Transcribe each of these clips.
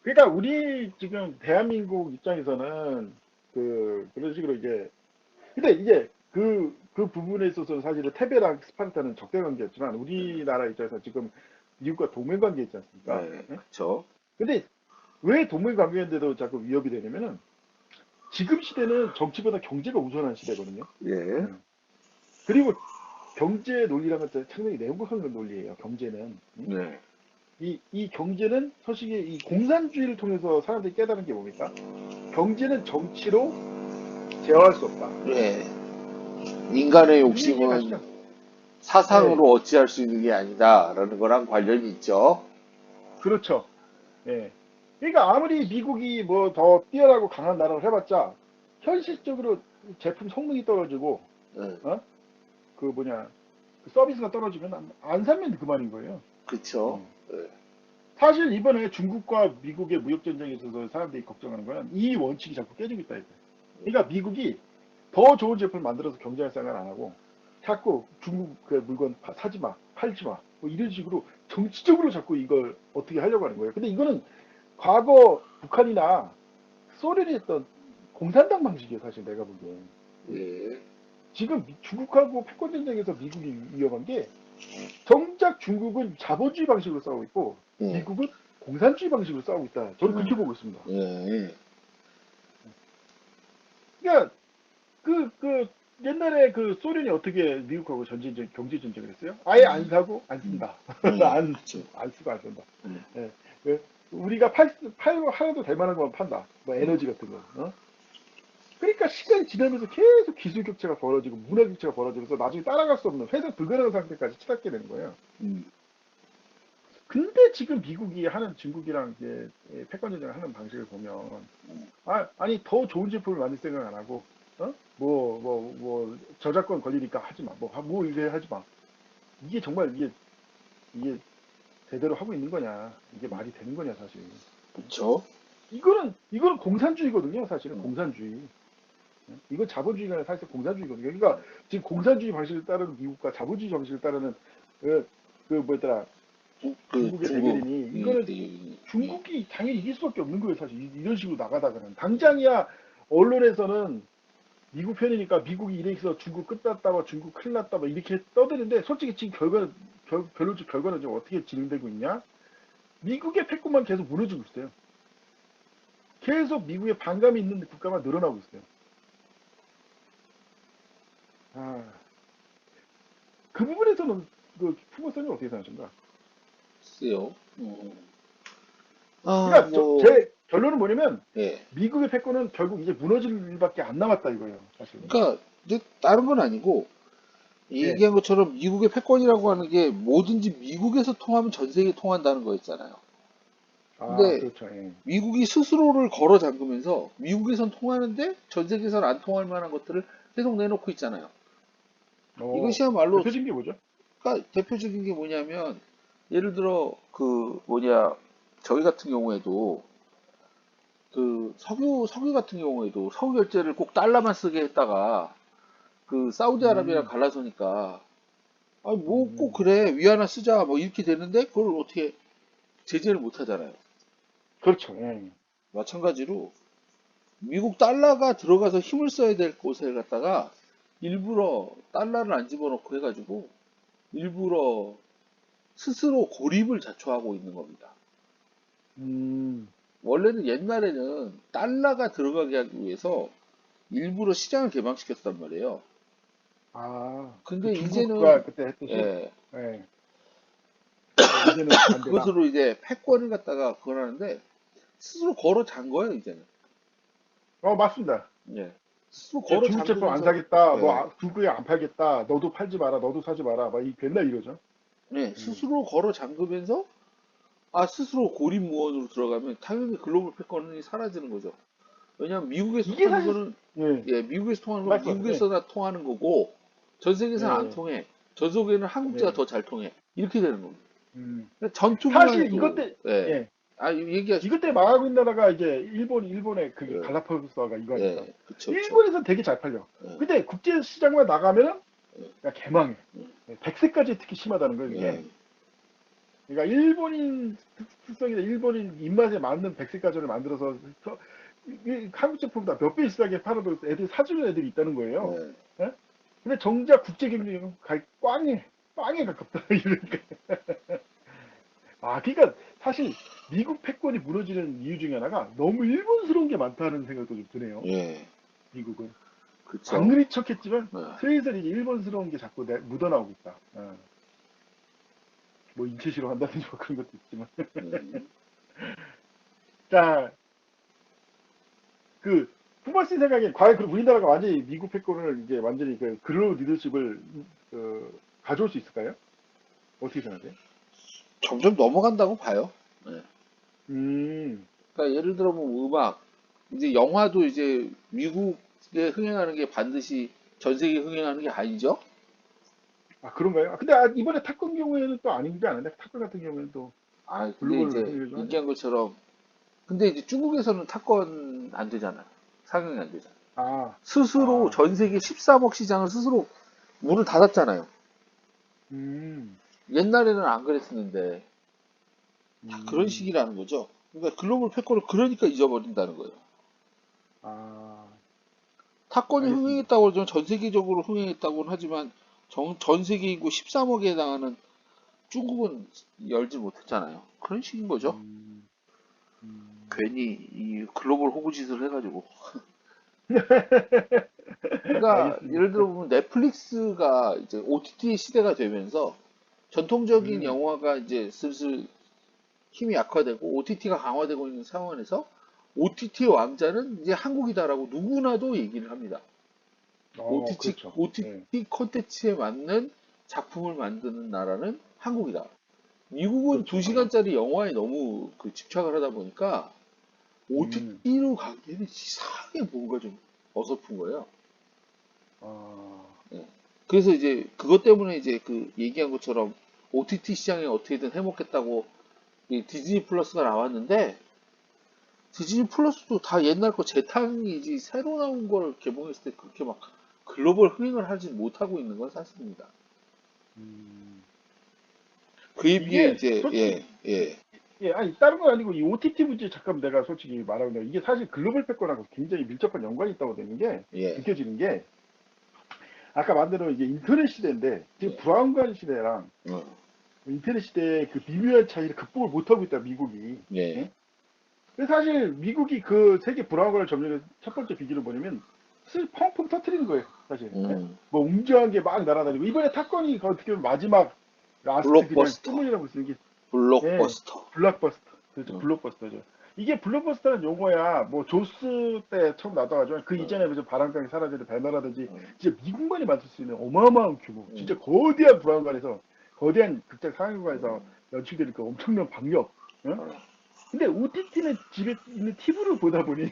그러니까 우리 지금 대한민국 입장에서는 그런 식으로 이제 근데 이제 그 부분에 있어서 사실은 테베랑 스파르타는 적대 관계였지만 우리나라 입장에서 지금 미국과 동맹 관계 있지 않습니까? 네, 예? 그쵸. 근데 왜 동맹 관계인데도 자꾸 위협이 되냐면은 지금 시대는 정치보다 경제가 우선한 시대거든요. 예, 예. 그리고 경제 논리라는 것은 상당히 냉혹한 논리예요. 경제는. 네, 이 경제는 솔직히 이 공산주의를 통해서 사람들이 깨달은 게 뭡니까? 경제는 정치로 제어할 수 없다. 예. 인간의 무슨 얘기인지 욕심은 아시죠? 네, 사상으로 어찌할 수 있는 게 아니다라는 거랑 관련이 있죠. 그렇죠. 예. 그러니까 아무리 미국이 뭐 더 뛰어나고 강한 나라를 해봤자 현실적으로 제품 성능이 떨어지고 예, 어? 그 뭐냐 그 서비스가 떨어지면 안 사면 그만인 거예요. 그쵸. 음. 예, 사실 이번에 중국과 미국의 무역 전쟁에 있어서 사람들이 걱정하는 거는 이 원칙이 자꾸 깨지고 있다 이거예요. 그러니까 미국이 더 좋은 제품을 만들어서 경쟁할 생각을 안 하고 자꾸 중국 그 물건 사지 마, 팔지 마, 뭐 이런 식으로 정치적으로 자꾸 이걸 어떻게 하려고 하는 거예요. 근데 이거는 과거 북한이나 소련이 했던 공산당 방식이에요, 사실 내가 보기엔. 예, 지금 중국하고 패권 전쟁에서 미국이 위험한 게 정작 중국은 자본주의 방식으로 싸우고 있고 예, 미국은 공산주의 방식으로 싸우고 있다. 저는 그렇게 보고 있습니다. 예, 예. 그러니까 그 옛날에 그 소련이 어떻게 미국하고 전쟁 경제 전쟁을 했어요? 아예 안 사고 안 쓴다. 예, 그쵸. 안 쓰고 안 쓴다. 예, 예. 우리가 팔고 하나도 될 만한 것만 판다. 뭐 에너지 같은 거. 어? 그러니까 시간이 지나면서 계속 기술 격차가 벌어지고 문화 격차가 벌어지면서 나중에 따라갈 수 없는 회사 불가능한 상태까지 치닫게 되는 거예요. 음, 근데 지금 미국이 하는 중국이랑 이제 패권 전쟁을 하는 방식을 보면 아니 더 좋은 제품을 만들 생각 안 하고 뭐 저작권 걸리니까 하지 마. 뭐 이래 하지 마. 이게 정말 이게 제대로 하고 있는 거냐? 이게 말이 되는 거냐 사실. 그쵸. 이거는 공산주의거든요. 사실은 음, 공산주의. 이건 자본주의가 아니라 사실 공산주의거든요. 그러니까 지금 공산주의 방식을 따르는 미국과 자본주의 방식을 따르는 뭐였더라 그 중국의 중국, 대결이니 이거는 예, 중국이 당연히 이길 수밖에 없는 거예요. 사실 이런 식으로 나가다가는 당장이야 언론에서는 미국 편이니까 미국이 이래서 중국 끝났다, 봐 중국 큰일 났다, 봐 이렇게 떠드는데 솔직히 지금 결론적 결과는 지금 어떻게 진행되고 있냐? 미국의 패권만 계속 무너지고 있어요. 계속 미국의 반감이 있는 국가만 늘어나고 있어요. 아, 그 부분에서는 그 후보선이 어떻게 생각하십니까? 글쎄요. 아, 그러니까 뭐, 제 결론은 뭐냐면 예. 미국의 패권은 결국 이제 무너질 일밖에 안 남았다 이거예요, 사실은. 그러니까, 근데 다른 건 아니고, 예. 얘기한 것처럼 미국의 패권이라고 하는 게 뭐든지 미국에서 통하면 전 세계에 통한다는 거였잖아요. 아, 근데 그렇죠. 예. 미국이 스스로를 걸어 잠그면서 미국에선 통하는데 전 세계에선 안 통할 만한 것들을 계속 내놓고 있잖아요. 이것이야말로, 대표적인 게 뭐죠? 그러니까 대표적인 게 뭐냐면, 예를 들어, 그, 뭐냐, 저희 같은 경우에도, 그, 석유 같은 경우에도 석유 결제를 꼭 달러만 쓰게 했다가, 그, 사우디아라비아랑 음, 갈라서니까, 아니, 뭐 꼭 음, 그래, 위안화 쓰자, 뭐 이렇게 되는데, 그걸 어떻게 제재를 못 하잖아요. 그렇죠. 예. 마찬가지로, 미국 달러가 들어가서 힘을 써야 될 곳에 갔다가, 일부러 달러를 안 집어넣고 해가지고, 일부러 스스로 고립을 자초하고 있는 겁니다. 음, 원래는 옛날에는 달러가 들어가게 하기 위해서 일부러 시장을 개방시켰단 말이에요. 그 근데 이제는, 중국과 그때 했듯이, 예, 예. 이제는 반대다. 그것으로 이제 패권을 갖다가 그걸 하는데, 스스로 걸어 잔 거예요, 이제는. 맞습니다. 예. 스스로 이제 걸어 중국 제품 안 잠그면서, 사겠다, 예, 중국에 안 팔겠다, 너도 팔지 마라, 너도 사지 마라, 맨날 이러죠. 예, 음. 스스로 걸어 잠그면서, 스스로 고립무원으로 들어가면 당연히 글로벌 패권이 사라지는 거죠. 왜냐하면 미국에서 이게 통하는 사실, 거는, 예, 예, 미국에서 통하는 건 말씀하세요. 예, 미국에서나 통하는 거고, 전 세계에서는 안 예, 통해. 전 세계는 한국제가 예. 더 잘 통해. 이렇게 되는 겁니다. 음. 전투기만 사실 이것 해도, 때, 예, 예, 이것 얘기하십시오. 때 망하고 있는 나라가 이제 일본의 그 예, 갈라파고스가 이거 아닙니까? 예, 그쵸, 그쵸. 일본에서 되게 잘 팔려. 예, 근데 국제 시장만 나가면은 예, 야 개망해. 예, 백세까지 특히 심하다는 거예요, 예. 이게. 그러니까 일본인 특성이나 일본인 입맛에 맞는 백색 가전을 만들어서 한국 제품보다 몇 배 비싸게 팔아도 애들이 사주는 애들이 있다는 거예요. 네. 예? 근데 정작 국제 경쟁은 빵에 가깝다 이러니까. 아, 그러니까 사실 미국 패권이 무너지는 이유 중에 하나가 너무 일본스러운 게 많다는 생각도 좀 드네요. 예. 미국은 안 그쵸. 그리 척했지만 네. 슬슬 이제 일본스러운 게 자꾸 묻어나오고 있다. 뭐 인체 실험한다든지 뭐 그런 것도 있지만. 음. 자, 그 후바씨 생각에 과연 그 우리나라가 완전히 미국 패권을 이제 완전히 그 글로벌 리더십을 가져올 수 있을까요? 어떻게 생각해요? 점점 넘어간다고 봐요. 네. 음, 그러니까 예를 들어 뭐 음악, 이제 영화도 이제 미국에 흥행하는 게 반드시 전 세계에 흥행하는 게 아니죠? 아 그런가요? 아, 근데 이번에 탑건 경우에는 또 아니지 않은데 탑건 같은 경우에는 또 아, 근데 글로벌 이제 흥행을 좀 하죠. 얘기한 것처럼, 근데 이제 중국에서는 탑건 안 되잖아요. 상영이 안 되잖아요. 아, 스스로 아, 전 세계 13억 시장을 스스로 문을 닫았잖아요. 음, 옛날에는 안 그랬었는데, 다 그런 음, 식이라는 거죠. 그러니까 글로벌 패권을 그러니까 잊어버린다는 거예요. 아, 탑건이 알겠습니다. 흥행했다고 하죠. 전 세계적으로 흥행했다고는 하지만 전 세계 인구 13억에 해당하는 중국은 열지 못했잖아요. 그런 식인 거죠. 음, 음. 괜히 이 글로벌 호구짓을 해가지고. 그러니까 알겠습니다. 예를 들어 보면 넷플릭스가 이제 OTT 시대가 되면서 전통적인 음, 영화가 이제 슬슬 힘이 약화되고 OTT가 강화되고 있는 상황에서 OTT의 왕자는 이제 한국이다라고 누구나도 얘기를 합니다. 그렇죠. 예. OTT 콘텐츠에 맞는 작품을 만드는 나라는 한국이다. 미국은 그렇죠. 2시간짜리 영화에 너무 그 집착을 하다 보니까 음, OTT로 가기에는 이상하게 뭔가 좀 어설픈 거예요. 아, 예. 그래서 이제 그것 때문에 이제 그 얘기한 것처럼 OTT 시장에 어떻게든 해먹겠다고 이 디즈니 플러스가 나왔는데 디즈니 플러스도 다 옛날 거 재탕이지 새로 나온 걸 개봉했을 때 그렇게 막 글로벌 흥행을 하지 못하고 있는 건 사실입니다. 음. 그에 비해 이게 이제 솔직히 예, 예, 아니 다른 건 아니고 이 OTT 문제 잠깐 내가 솔직히 말하면 이게 사실 글로벌 패권하고 굉장히 밀접한 연관이 있다고 되는 게 예, 느껴지는 게 아까 말대로 이게 인터넷 시대인데 지금 예, 브라운관 시대랑 어, 인터넷 시대의 그 미묘한 차이를 극복을 못하고 있다 미국이. 예, 예? 근데 사실 미국이 그 세계 브라운관을 점령한 첫 번째 비결은 뭐냐면 펑펑 터트리는 거예요 사실. 예? 음, 뭐 웅장한 게 막 날아다니고 이번에 탑건이 어떻게 보면 마지막 라스트 그냥 블록버스터, 끝물이라고 쓰는 게 예, 블록버스터. 블록버스터. 그렇죠. 어, 블록버스터죠. 이게 블록버스터는 용어야, 뭐, 조스 때 처음 나와가지고, 그 어, 이전에 무슨 바람강이 사라지는 배너라든지, 어, 진짜 미국만이 만들 수 있는 어마어마한 규모, 진짜 음, 거대한 브라운관에서, 거대한 극장 상영관에서 음, 연출되는 그 엄청난 박력. 어? 어, 근데 OTT는 집에 있는 TV를 보다 보니, 음,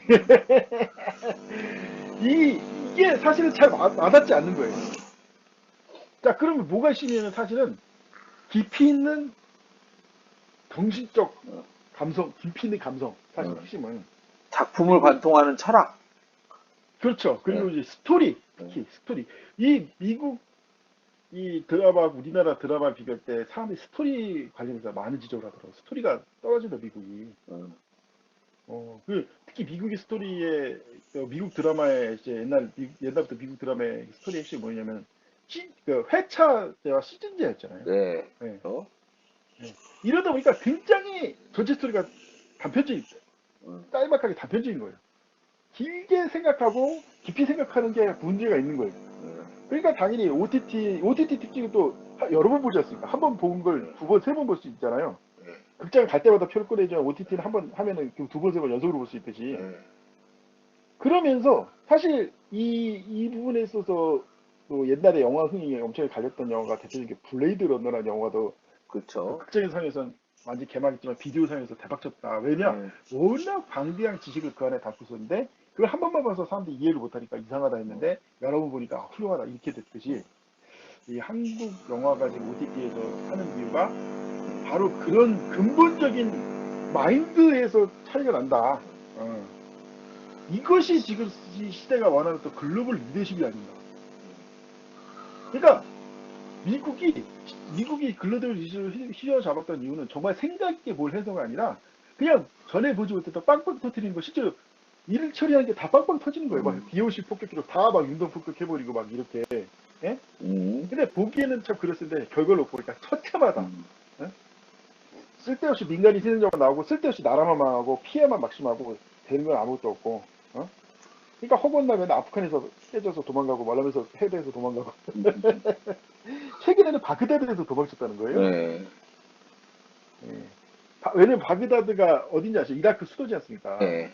이게 사실은 잘 와닿지 않는 거예요. 자, 그러면 뭐가 심리면 사실은 깊이 있는 정신적 어, 감성, 깊이 있는 감성, 사실 어. 핵심은. 작품을 그리고 관통하는 철학. 그렇죠. 예, 그리고 이제 스토리, 예, 특히 스토리. 이 미국 이 드라마, 우리나라 드라마 비교할 때 사람들이 스토리 관련해서 많은 지적을 하더라고요. 스토리가 떨어진다, 미국이. 어, 특히 미국의 스토리에, 미국 드라마의 이제 옛날부터 미국 드라마의 스토리 핵심이 뭐냐면, 회차제와 시즌제였잖아요. 네, 예, 어, 예. 이러다 보니까 굉장히 전체 스토리가 단편적인, 어, 짤막하게 단편적인 거예요. 길게 생각하고 깊이 생각하는 게 문제가 있는 거예요. 어, 그러니까 당연히 OTT 특징은 또 여러 번 보지 않습니까? 한 번 본 걸 두 번, 세 번 볼 수 있잖아요. 예, 극장 갈 때마다 표를 꺼내지만 OTT는 한 번 하면은 두 번, 세 번 연속으로 볼 수 있듯이. 예, 그러면서 사실 이 부분에 있어서 또 옛날에 영화 흥행에 엄청 갈렸던 영화가 대표적인 게 블레이드 러너라는 영화도 그 그쵸. 극장에서는 완전 개막했지만 비디오상에서 대박쳤다. 왜냐? 예, 워낙 방대한 지식을 그 안에 담고 있었는데 그걸 한 번만 봐서 사람들이 이해를 못하니까 이상하다 어, 했는데 여러 번 보니까 훌륭하다 이렇게 됐듯이 이 한국 영화가 지금 OTT에서 하는 이유가 바로 그런 근본적인 마인드에서 차이가 난다. 이것이 지금 이 시대가 원하는 또 글로벌 리더십이 아닌가. 그러니까 미국이 미국이 글로벌 이슈를 휘어잡았던 이유는 정말 생각 있게 뭘 해서가 아니라 그냥 전에 보지 못했던 빵빵 터트리는 거 실제로 일 처리하는 게 다 빵빵 터지는 거예요. 막 DOC 폭격기로 다 막 융동 폭격해버리고 막 이렇게. 예? 근데 보기에는 참 그랬을 때 결과를 보니까 처참하다. 예? 쓸데없이 민간인 희생자만 나오고 쓸데없이 나라만 망하고 피해만 막심하고 되는 건 아무것도 없고. 어? 그러니까 허구한 나면 아프간에서 깨져서 도망가고 말하면서 해외에서 도망가고 최근에는 바그다드에서 도망쳤다는 거예요. 네. 예. 왜냐면 바그다드가 어딘지 아시죠? 이라크 수도지 않습니까? 네.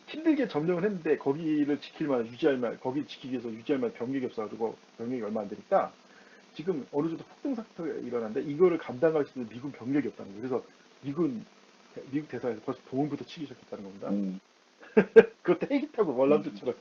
힘들게 점령을 했는데 거기를 지킬 만한 유지할 만 거기 지키기 위해서 유지할 만한 병력이 없어가지고 병력이 얼마 안 되니까 지금 어느 정도 폭등 사태가 일어났는데 이거를 감당할 수 있는 미군 병력이 없다는 거예요. 그래서 미국 대사에서 벌써 도움부터 치기 시작했다는 겁니다. 그거 헬기 타고 월남전처럼